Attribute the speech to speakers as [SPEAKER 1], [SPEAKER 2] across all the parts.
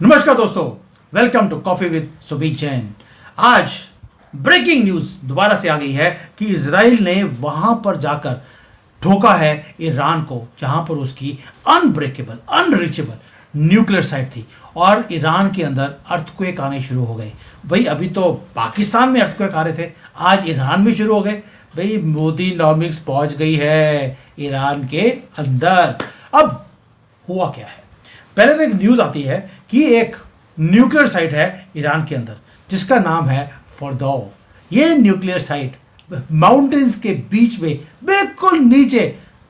[SPEAKER 1] नमस्कार दोस्तों, welcome to coffee with Subir Jain. आज ब्रेकिंग न्यूज दोबारा से आ गई है कि इजराइल ने वहां पर जाकर ठोका है ईरान को, जहां पर उसकी अनब्रेकेबल अनरीचेबल न्यूक्लियर साइट थी और ईरान के अंदर अर्थक्वेक आने शुरू हो गए। भाई अभी तो पाकिस्तान में अर्थक्वेक आ रहे थे, आज ईरान में शुरू हो गए। भाई मोदी नॉमिक्स पहुंच गई है ईरान के अंदर। अब हुआ क्या है, पहले तो एक न्यूज आती है कि एक न्यूक्लियर साइट है ईरान के अंदर जिसका नाम है फॉर्दो। ये न्यूक्लियर साइट माउंटेन्स के बीच में बिल्कुल नीचे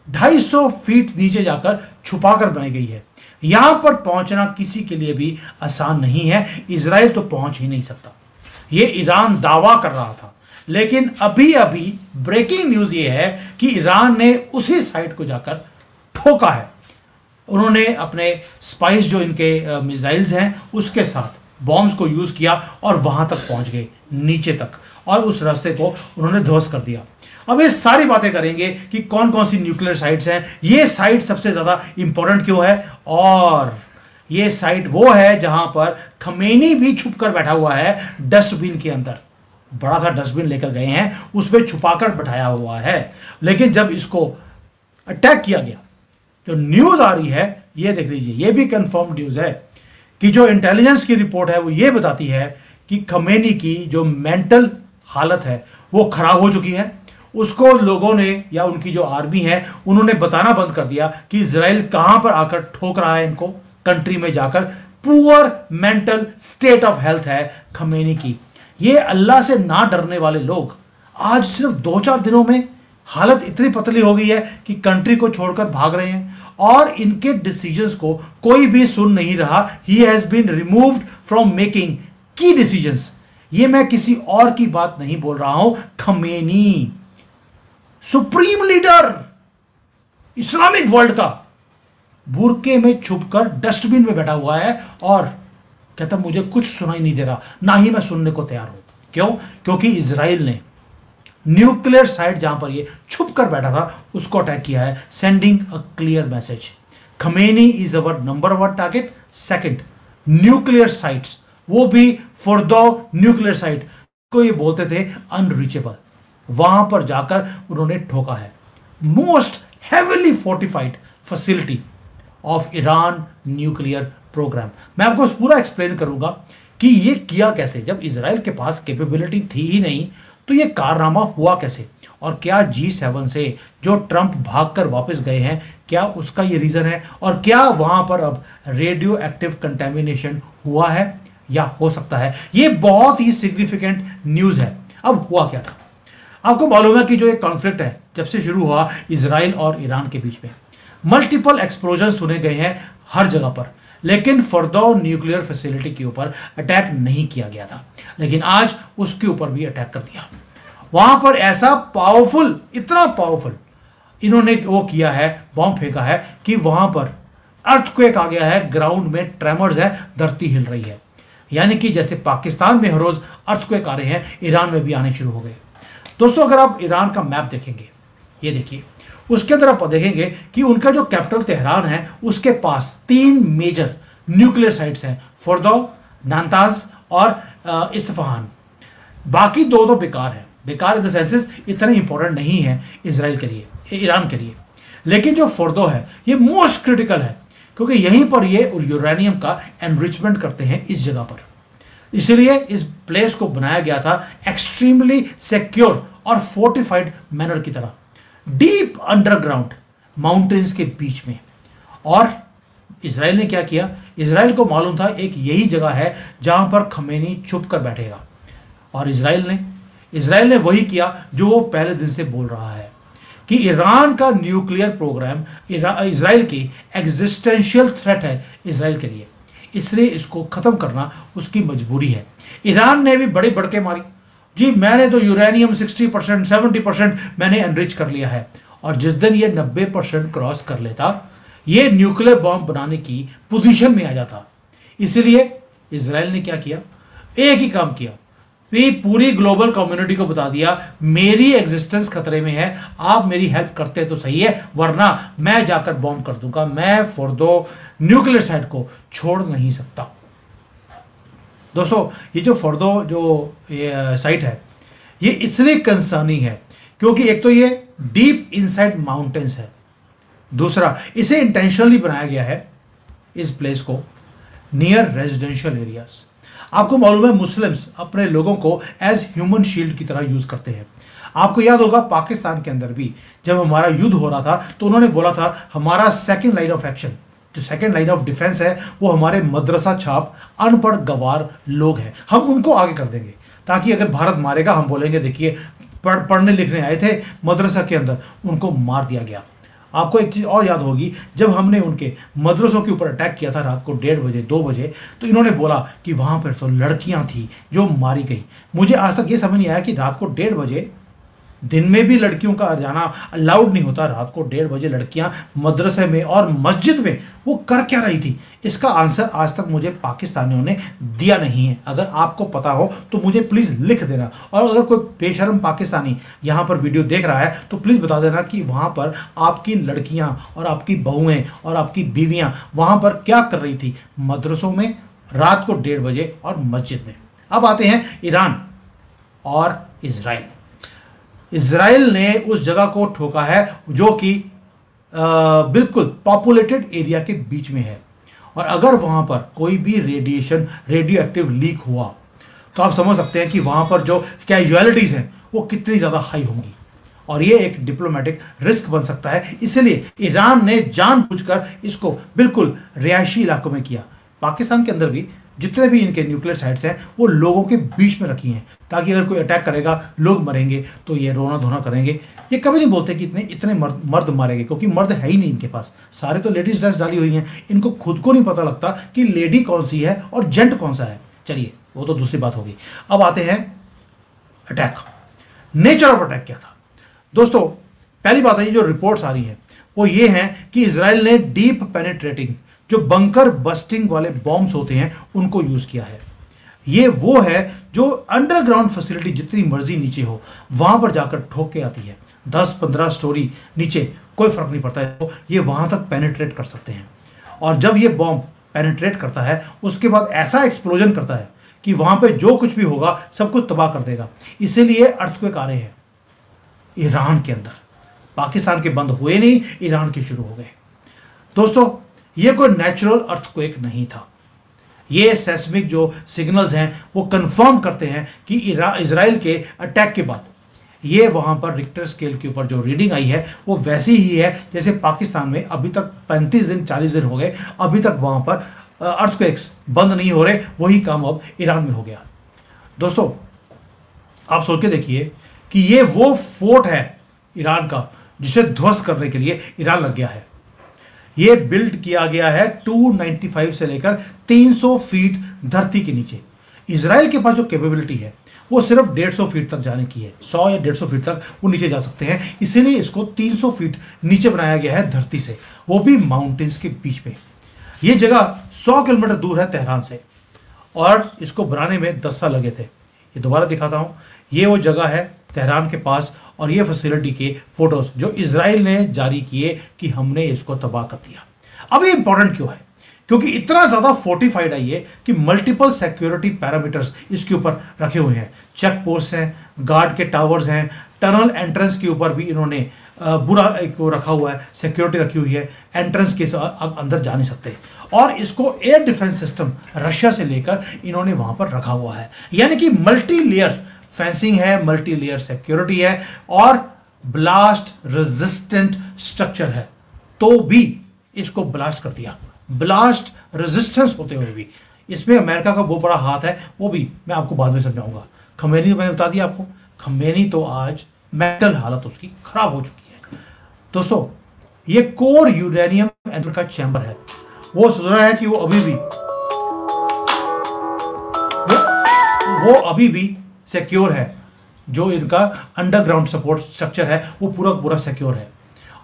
[SPEAKER 1] 250 फीट नीचे जाकर छुपाकर बनाई गई है। यहां पर पहुंचना किसी के लिए भी आसान नहीं है, इजराइल तो पहुंच ही नहीं सकता। ये ईरान दावा कर रहा था, लेकिन अभी अभी ब्रेकिंग न्यूज ये है कि ईरान ने उसी साइट को जाकर ठोका है। उन्होंने अपने स्पाइस जो इनके मिसाइल्स हैं उसके साथ बॉम्ब्स को यूज किया और वहां तक पहुंच गए, नीचे तक, और उस रास्ते को उन्होंने ध्वस्त कर दिया। अब ये सारी बातें करेंगे कि कौन कौन सी न्यूक्लियर साइट्स हैं, ये साइट सबसे ज्यादा इंपॉर्टेंट क्यों है, और ये साइट वो है जहां पर खमेनी भी छुप कर बैठा हुआ है डस्टबिन के अंदर। बड़ा सा डस्टबिन लेकर गए हैं, उसमें छुपाकर बैठाया हुआ है। लेकिन जब इसको अटैक किया गया, जो न्यूज आ रही है ये देख लीजिए, ये भी कंफर्म न्यूज है कि जो इंटेलिजेंस की रिपोर्ट है वो ये बताती है कि खमेनी की जो मेंटल हालत है वो खराब हो चुकी है। उसको लोगों ने या उनकी जो आर्मी है उन्होंने बताना बंद कर दिया कि इजराइल कहां पर आकर ठोक रहा है इनको, कंट्री में जाकर। Poor mental state of health है खमेनी की। ये अल्लाह से ना डरने वाले लोग आज सिर्फ 2-4 दिनों में हालत इतनी पतली हो गई है कि कंट्री को छोड़कर भाग रहे हैं और इनके डिसीजंस को कोई भी सुन नहीं रहा। He has been removed from making key decisions. ये मैं किसी और की बात नहीं बोल रहा हूं, Khamenei supreme leader Islamic world का बुरके में छुपकर डस्टबिन में बैठा हुआ है और कहता मुझे कुछ सुनाई नहीं दे रहा, ना ही मैं सुनने को तैयार हूं। क्यों? क्योंकि इजराइल ने न्यूक्लियर साइट जहां पर ये छुप कर बैठा था उसको अटैक किया है, sending a clear message. Khamenei is our number 1 target. Second, nuclear sites, वो भी फॉर्दो न्यूक्लियर साइट को ये बोलते थे अनरीचेबल, वहां पर जाकर उन्होंने ठोका है। Most heavily fortified facility of Iran nuclear programme. मैं आपको पूरा एक्सप्लेन करूंगा कि ये किया कैसे। जब इजराइल के पास कैपेबिलिटी थी ही नहीं तो ये कारनामा हुआ कैसे, और क्या G7 से जो ट्रंप भागकर वापस गए हैं क्या उसका ये रीजन है, और क्या वहां पर अब रेडियो एक्टिव कंटेमिनेशन हुआ है या हो सकता है। ये बहुत ही सिग्निफिकेंट न्यूज है। अब हुआ क्या था, आपको मालूम है कि जो ये कॉन्फ्लिक्ट है जब से शुरू हुआ इजराइल और ईरान के बीच में, मल्टीपल एक्सप्लोजन सुने गए हैं हर जगह पर, लेकिन फॉर्दो न्यूक्लियर फैसिलिटी के ऊपर अटैक नहीं किया गया था। लेकिन आज उसके ऊपर भी अटैक कर दिया। वहां पर ऐसा पावरफुल, इतना पावरफुल इन्होंने वो किया है, बॉम्ब फेंका है कि वहां पर अर्थक्वेक आ गया है, ग्राउंड में ट्रेमर्स है, धरती हिल रही है। यानी कि जैसे पाकिस्तान में हर रोज अर्थक्वेक आ रहे हैं, ईरान में भी आने शुरू हो गए। दोस्तों, अगर आप ईरान का मैप देखेंगे, ये देखिए, उसके अंदर आप देखेंगे कि उनका जो कैपिटल तेहरान है उसके पास 3 मेजर न्यूक्लियर साइट्स हैं, फॉर्दो, नातांज और इस्फहान। बाकी 2 तो बेकार है, बेकार इन द सेंसेस इतने इंपॉर्टेंट नहीं है इजराइल के लिए, ईरान के लिए। लेकिन जो फॉर्दो है ये मोस्ट क्रिटिकल है, क्योंकि यहीं पर ये यूरेनियम का एनरिचमेंट करते हैं इस जगह पर। इसलिए इस प्लेस को बनाया गया था एक्सट्रीमली सिक्योर और फोर्टिफाइड मैनर की तरह, डीप अंडरग्राउंड माउंटेन्स के बीच में। और इजराइल ने क्या किया, इजराइल को मालूम था एक यही जगह है जहां पर खमेनी छुप कर बैठेगा, और इजराइल ने वही किया जो वो पहले दिन से बोल रहा है कि ईरान का न्यूक्लियर प्रोग्राम इजराइल की एग्जिस्टेंशियल थ्रेट है इजराइल के लिए, इसलिए इसको खत्म करना उसकी मजबूरी है। ईरान ने भी बड़े बड़के मारी, जी मैंने तो यूरेनियम 60% 70% मैंने एनरिच कर लिया है, और जिस दिन ये 90% क्रॉस कर लेता ये न्यूक्लियर बॉम्ब बनाने की पोजीशन में आ जाता। इसलिए इजराइल ने क्या किया, एक ही काम किया, वे पूरी ग्लोबल कम्युनिटी को बता दिया मेरी एग्जिस्टेंस खतरे में है, आप मेरी हेल्प करते तो सही है, वरना मैं जाकर बॉम्ब कर दूंगा, मैं फॉर्दो न्यूक्लियर साइट को छोड़ नहीं सकता। दोस्तों ये जो फर्दो जो साइट है ये इसलिए कंसर्निंग है क्योंकि एक तो ये डीप इनसाइड माउंटेन्स है, दूसरा इसे इंटेंशनली बनाया गया है इस प्लेस को नियर रेजिडेंशियल एरियाज। आपको मालूम है मुस्लिम्स अपने लोगों को एज ह्यूमन शील्ड की तरह यूज करते हैं। आपको याद होगा पाकिस्तान के अंदर भी जब हमारा युद्ध हो रहा था तो उन्होंने बोला था हमारा सेकंड लाइन ऑफ एक्शन, जो सेकंड लाइन ऑफ डिफेंस है वो हमारे मदरसा छाप अनपढ़ गवार लोग हैं, हम उनको आगे कर देंगे ताकि अगर भारत मारेगा हम बोलेंगे देखिए पढ़ने लिखने आए थे मदरसा के अंदर, उनको मार दिया गया। आपको एक चीज़ और याद होगी, जब हमने उनके मदरसों के ऊपर अटैक किया था रात को 1:30 बजे 2 बजे, तो इन्होंने बोला कि वहाँ पर तो लड़कियाँ थी जो मारी गई। मुझे आज तक ये समझ नहीं आया कि रात को 1:30 बजे दिन में भी लड़कियों का जाना अलाउड नहीं होता, रात को 1:30 बजे लड़कियां मदरसे में और मस्जिद में वो कर क्या रही थी? इसका आंसर आज तक मुझे पाकिस्तानियों ने दिया नहीं है। अगर आपको पता हो तो मुझे प्लीज़ लिख देना, और अगर कोई बेशरम पाकिस्तानी यहाँ पर वीडियो देख रहा है तो प्लीज़ बता देना कि वहाँ पर आपकी लड़कियाँ और आपकी बहुएँ और आपकी बीवियाँ वहाँ पर क्या कर रही थी मदरसों में रात को 1:30 बजे और मस्जिद में। अब आते हैं ईरान और इजराइल। इजराइल ने उस जगह को ठोका है जो कि बिल्कुल पॉपुलेटेड एरिया के बीच में है, और अगर वहां पर कोई भी रेडिएशन रेडियो एक्टिव लीक हुआ तो आप समझ सकते हैं कि वहां पर जो कैजुअलिटीज हैं वो कितनी ज़्यादा हाई होंगी, और ये एक डिप्लोमेटिक रिस्क बन सकता है। इसलिए ईरान ने जानबूझकर इसको बिल्कुल रिहायशी इलाकों में किया। पाकिस्तान के अंदर भी जितने भी इनके न्यूक्लियर साइट्स हैं वो लोगों के बीच में रखी हैं ताकि अगर कोई अटैक करेगा लोग मरेंगे तो ये रोना धोना करेंगे। ये कभी नहीं बोलते कि इतने मर्द मारेंगे, क्योंकि मर्द है ही नहीं इनके पास, सारे तो लेडीज ड्रेस डाली हुई हैं। इनको खुद को नहीं पता लगता कि लेडी कौन सी है और जेंट कौन सा है। चलिए वो तो दूसरी बात होगी। अब आते हैं अटैक, नेचर ऑफ अटैक क्या था। दोस्तों पहली बात है, ये जो रिपोर्ट्स आ रही हैं वो ये हैं कि इजराइल ने डीप पेनिट्रेटिंग जो बंकर बस्टिंग वाले बॉम्ब्स होते हैं उनको यूज किया है। ये वो है जो अंडरग्राउंड फैसिलिटी जितनी मर्जी नीचे हो वहां पर जाकर ठोक के आती है। 10-15 स्टोरी नीचे कोई फर्क नहीं पड़ता है, तो ये वहां तक पेनिट्रेट कर सकते हैं। और जब ये बॉम्ब पेनिट्रेट करता है उसके बाद ऐसा एक्सप्लोजन करता है कि वहां पे जो कुछ भी होगा सब कुछ तबाह कर देगा। इसीलिए अर्थक्वेक आ रहे हैं ईरान के अंदर। पाकिस्तान के बंद हुए नहीं, ईरान के शुरू हो गए। दोस्तों ये कोई नेचुरल अर्थक्वेक नहीं था, ये सेस्मिक जो सिग्नल्स हैं वो कंफर्म करते हैं कि इजराइल के अटैक के बाद ये वहां पर रिक्टर स्केल के ऊपर जो रीडिंग आई है वो वैसी ही है जैसे पाकिस्तान में अभी तक 35 दिन 40 दिन हो गए, अभी तक वहां पर अर्थक्वेक्स बंद नहीं हो रहे। वही काम अब ईरान में हो गया। दोस्तों आप सोच के देखिए कि ये वो फोर्ट है ईरान का जिसे ध्वस्त करने के लिए ईरान लग गया है। ये बिल्ड किया गया है 295 से लेकर 300 फीट धरती के नीचे। इजराइल के पास जो कैपेबिलिटी है वो सिर्फ 150 फीट तक जाने की है, 100 या 150 फीट तक वो नीचे जा सकते हैं। इसीलिए इसको 300 फीट नीचे बनाया गया है धरती से, वो भी माउंटेन्स के बीच में। ये जगह 100 किलोमीटर दूर है तेहरान से, और इसको बनाने में 10 साल लगे थे। ये दोबारा दिखाता हूँ, ये वो जगह है तेहरान के पास, और ये फैसिलिटी के फोटोज जो इजराइल ने जारी किए कि हमने इसको तबाह कर दिया। अब ये इंपॉर्टेंट क्यों है? क्योंकि इतना ज्यादा फोर्टिफाइड है ये कि मल्टीपल सिक्योरिटी पैरामीटर्स इसके ऊपर रखे हुए हैं। चेक पोस्ट हैं, गार्ड के टावर्स हैं, टनल एंट्रेंस के ऊपर भी इन्होंने बुरा एक रखा हुआ है, सिक्योरिटी रखी हुई है, एंट्रेंस के अब अंदर जा नहीं सकते। और इसको एयर डिफेंस सिस्टम रशिया से लेकर इन्होंने वहां पर रखा हुआ है, यानी कि मल्टी लेयर फेंसिंग है, मल्टी लेयर सिक्योरिटी है और ब्लास्ट रेजिस्टेंट स्ट्रक्चर है। तो भी इसको ब्लास्ट कर दिया, ब्लास्ट रेजिस्टेंस होते हुए भी। इसमें अमेरिका का वो बड़ा हाथ है, वो भी मैं आपको बाद में समझाऊंगा। खमेनी मैंने बता दिया आपको, खमेनी तो आज मेंटल हालत उसकी खराब हो चुकी है। दोस्तों ये कोर यूरेनियम एनरिचमेंट का चैम्बर है, वो सोच रहा है कि वो अभी भी सिक्योर है। जो इनका अंडरग्राउंड सपोर्ट स्ट्रक्चर है वो पूरा सिक्योर है।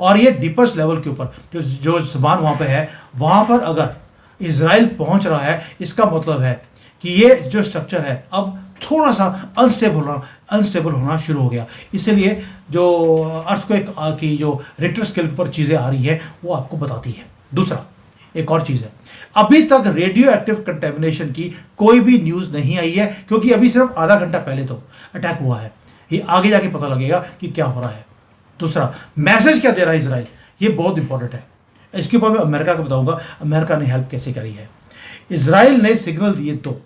[SPEAKER 1] और ये डीपेस्ट लेवल के ऊपर जो सामान वहां पे है, वहां पर अगर इजराइल पहुंच रहा है, इसका मतलब है कि ये जो स्ट्रक्चर है अब थोड़ा सा अनस्टेबल होना शुरू हो गया। इसलिए जो अर्थक्वेक की जो रिक्टर स्केल पर चीजें आ रही है वो आपको बताती है। दूसरा, एक और चीज है, अभी तक रेडियो एक्टिव कंटेमिनेशन की कोई भी न्यूज नहीं आई है, क्योंकि अभी सिर्फ आधा घंटा पहले तो अटैक हुआ है। ये आगे जाके पता लगेगा कि क्या हो रहा है। दूसरा, मैसेज क्या दे रहा है इजराइल, ये बहुत इंपॉर्टेंट है। इसके ऊपर मैं अमेरिका को बताऊंगा अमेरिका ने हेल्प कैसे करी है। इजराइल ने सिग्नल दिए तो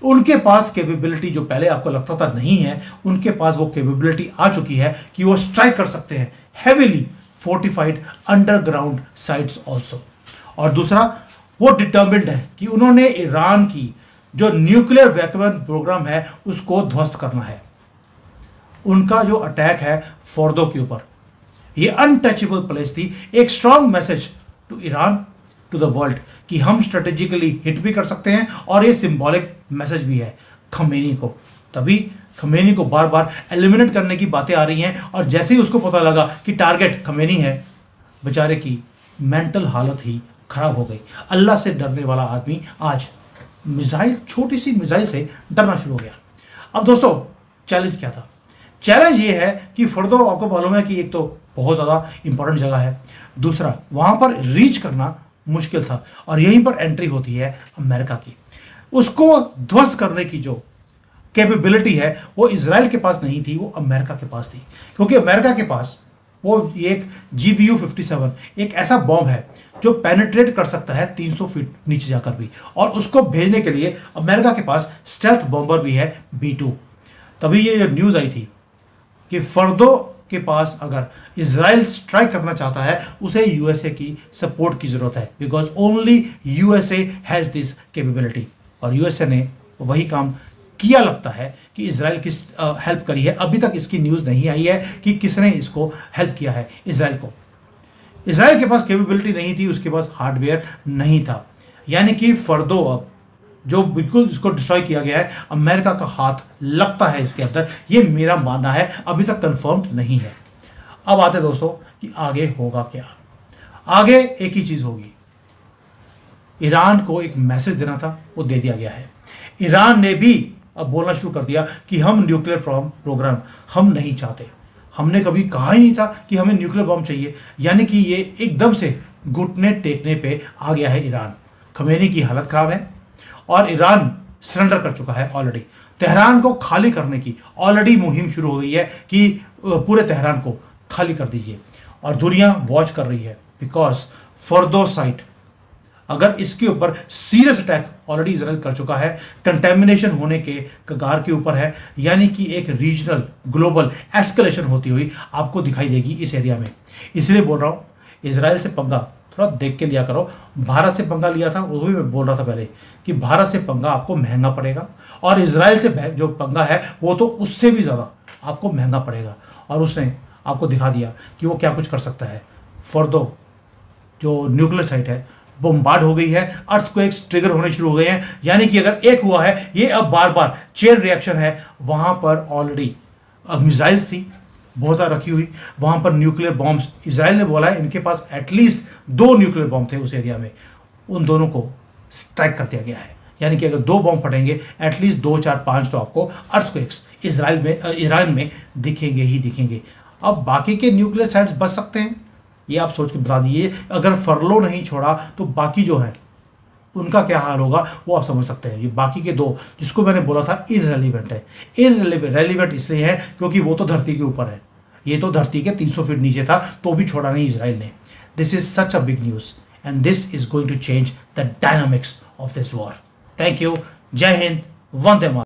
[SPEAKER 1] उनके पास कैपेबिलिटी, जो पहले आपको लगता था नहीं है, उनके पास वो कैपेबिलिटी आ चुकी है कि वो स्ट्राइक कर सकते हैं heavily fortified underground sites also. और दूसरा, वो डिटर्मिन्ड है कि उन्होंने ईरान की जो न्यूक्लियर वेपन प्रोग्राम है उसको ध्वस्त करना है। उनका जो अटैक है फोर्दो के ऊपर, ये अनटचेबल प्लेस थी, एक strong message to Iran, to the world कि हम स्ट्रेटेजिकली हिट भी कर सकते हैं, और ये सिंबॉलिक मैसेज भी है खमेनी को। तभी खमेनी को बार बार एलिमिनेट करने की बातें आ रही हैं, और जैसे ही उसको पता लगा कि टारगेट खमेनी है, बेचारे की मेंटल हालत ही खराब हो गई। अल्लाह से डरने वाला आदमी आज मिसाइल, छोटी सी मिसाइल से डरना शुरू हो गया। अब दोस्तों, चैलेंज क्या था? चैलेंज ये है कि फर्दो, आपको मालूम है कि एक तो बहुत ज़्यादा इंपॉर्टेंट जगह है, दूसरा वहाँ पर रीच करना मुश्किल था, और यहीं पर एंट्री होती है अमेरिका की। उसको ध्वस्त करने की जो कैपेबिलिटी है वो इजराइल के पास नहीं थी, वो अमेरिका के पास थी। क्योंकि अमेरिका के पास वो एक GBU-57 एक ऐसा बॉम्ब है जो पेनिट्रेट कर सकता है 300 फीट नीचे जाकर भी, और उसको भेजने के लिए अमेरिका के पास स्टेल्थ बॉम्बर भी है B-2। तभी ये जो न्यूज़ आई थी कि फर्दो के पास अगर इजराइल स्ट्राइक करना चाहता है, उसे यूएसए की सपोर्ट की जरूरत है, because only USA has this capability. और यूएसए ने वही काम किया लगता है कि इजराइल की हेल्प करी है। अभी तक इसकी न्यूज़ नहीं आई है कि किसने इसको हेल्प किया है इजराइल को। इजराइल के पास कैपेबिलिटी नहीं थी, उसके पास हार्डवेयर नहीं था, यानी कि फर्दो अब जो बिल्कुल इसको डिस्ट्रॉय किया गया है, अमेरिका का हाथ लगता है इसके अंदर, ये मेरा मानना है, अभी तक कंफर्म्ड नहीं है। अब आते दोस्तों कि आगे होगा क्या। आगे एक ही चीज होगी, ईरान को एक मैसेज देना था, वो दे दिया गया है। ईरान ने भी अब बोलना शुरू कर दिया कि हम न्यूक्लियर प्रोग्राम हम नहीं चाहते, हमने कभी कहा ही नहीं था कि हमें न्यूक्लियर बॉम्ब चाहिए। यानी कि ये एकदम से घुटने टेकने पे आ गया है ईरान। खमेनी की हालत खराब है और ईरान सरेंडर कर चुका है ऑलरेडी। तेहरान को खाली करने की ऑलरेडी मुहिम शुरू हो गई है कि पूरे तेहरान को खाली कर दीजिए, और दुनिया वॉच कर रही है, बिकॉज फर्दो साइट अगर इसके ऊपर सीरियस अटैक ऑलरेडी इजराइल कर चुका है, कंटेमिनेशन होने के कगार के ऊपर है, यानी कि एक रीजनल ग्लोबल एस्केलेशन होती हुई आपको दिखाई देगी इस एरिया में। इसलिए बोल रहा हूँ, इजराइल से पंगा थोड़ा देख के लिया करो। भारत से पंगा लिया था, वो भी मैं बोल रहा था पहले कि भारत से पंगा आपको महंगा पड़ेगा, और इजराइल से जो पंगा है वो तो उससे भी ज़्यादा आपको महंगा पड़ेगा। और उसने आपको दिखा दिया कि वो क्या कुछ कर सकता है। फर्दो जो न्यूक्लियर साइट है बम्बार्ड हो गई है, अर्थक्वेक्स ट्रिगर होने शुरू हो गए हैं, यानी कि अगर एक हुआ है, ये अब बार बार चेन रिएक्शन है। वहाँ पर ऑलरेडी मिसाइल्स थी बहुत सारी रखी हुई, वहाँ पर न्यूक्लियर बॉम्ब्स, इजराइल ने बोला है इनके पास एटलीस्ट 2 न्यूक्लियर बॉम्ब थे उस एरिया में, उन दोनों को स्ट्राइक कर दिया गया है। यानी कि अगर 2 बॉम्ब फटेंगे, एटलीस्ट 2, 4, 5 तो आपको अर्थक्वेक्स इजराइल में, ईरान में दिखेंगे ही दिखेंगे। अब बाकी के न्यूक्लियर साइट्स बच सकते हैं, ये आप सोच के बता दीजिए। अगर फर्लो नहीं छोड़ा तो बाकी जो है उनका क्या हाल होगा वो आप समझ सकते हैं। ये बाकी के 2 जिसको मैंने बोला था इररेलीवेंट है, इररेलीवेंट इसलिए है क्योंकि वो तो धरती के ऊपर है, ये तो धरती के 300 फीट नीचे था, तो भी छोड़ा नहीं इजराइल ने। This is such a big news and this is going to change the dynamics of this war. Thank you, Jai Hind, Vande Mataram.